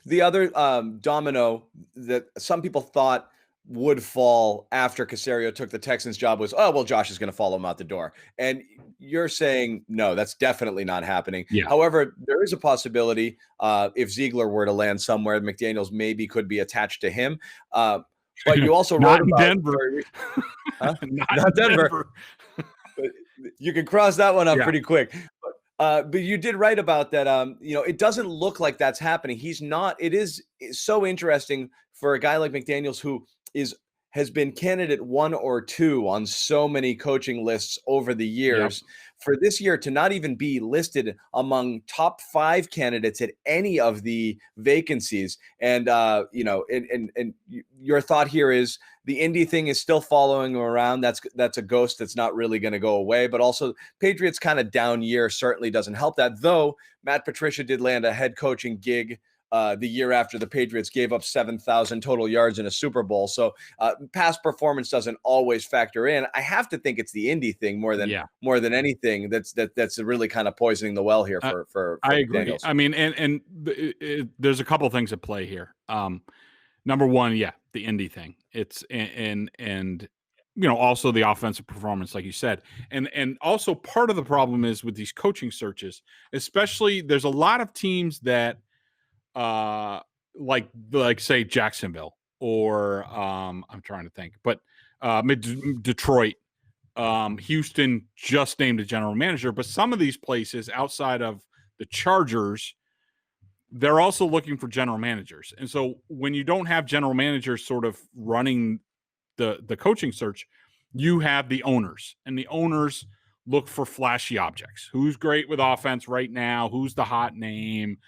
The other domino that some people thought would fall after Caserio took the Texans job was, oh, well, Josh is going to follow him out the door. And you're saying, no, that's definitely not happening. Yeah. However, there is a possibility if Ziegler were to land somewhere, McDaniels maybe could be attached to him. But you also not wrote in about Denver. not Denver. But you can cross that one up pretty quick. But you did write about that. It doesn't look like that's happening. He's not. It's so interesting for a guy like McDaniels who has been candidate 1 or 2 on so many coaching lists over the years. Yep. For this year to not even be listed among top 5 candidates at any of the vacancies. And your thought here is the Indy thing is still following him around. That's a ghost that's not really going to go away. But also Patriots kind of down year certainly doesn't help that, though Matt Patricia did land a head coaching gig the year after the Patriots gave up 7,000 total yards in a Super Bowl. So past performance doesn't always factor in. I have to think it's the Indy thing more than anything that's really kind of poisoning the well here for I agree. McDaniels. I mean, and there's a couple of things at play here. Number one, the Indy thing. It's and also the offensive performance, like you said, and also part of the problem is with these coaching searches, especially there's a lot of teams that like say Jacksonville or I'm trying to think, but Detroit, Houston just named a general manager, but some of these places outside of the Chargers, they're also looking for general managers. And so when you don't have general managers sort of running the coaching search, you have the owners, and the owners look for flashy objects. Who's great with offense right now? Who's the hot name?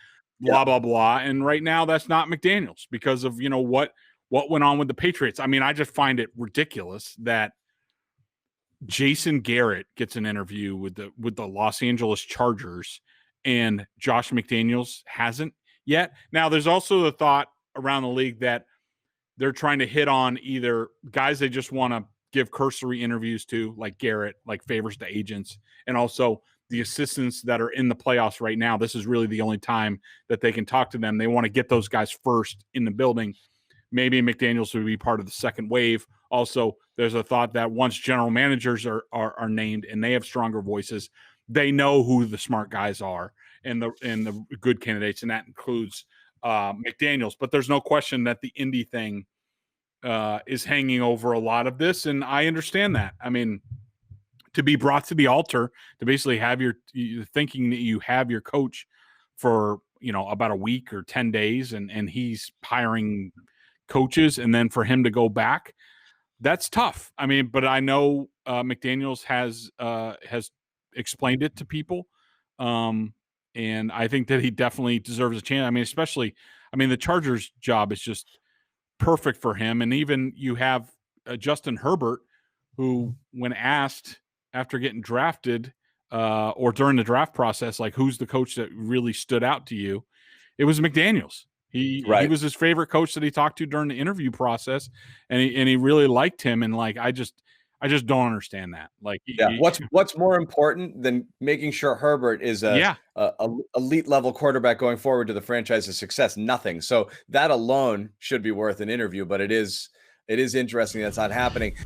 Blah, blah, blah. And right now that's not McDaniels because of, what went on with the Patriots. I mean, I just find it ridiculous that Jason Garrett gets an interview with the Los Angeles Chargers and Josh McDaniels hasn't yet. Now, there's also the thought around the league that they're trying to hit on either guys they just want to give cursory interviews to, like Garrett, like favors to agents, and also the assistants that are in the playoffs right now. This is really the only time that they can talk to them. They want to get those guys first in the building. Maybe McDaniels would be part of the second wave. Also, there's a thought that once general managers are named and they have stronger voices, they know who the smart guys are and the good candidates, and that includes McDaniels. But there's no question that the Indy thing is hanging over a lot of this, and I understand that. I mean, to be brought to the altar, to basically have you're thinking that you have your coach for about a week or 10 days, and he's hiring coaches, and then for him to go back, that's tough. I mean, but I know McDaniels has explained it to people, and I think that he definitely deserves a chance. I mean, the Chargers job is just perfect for him, and even you have Justin Herbert, who, when asked after getting drafted or during the draft process, like who's the coach that really stood out to you, it was McDaniels. He was his favorite coach that he talked to during the interview process, and he really liked him. And like I just don't understand that. Like, what's more important than making sure Herbert is a elite level quarterback going forward to the franchise's success? Nothing. So that alone should be worth an interview. But it is interesting that's not happening.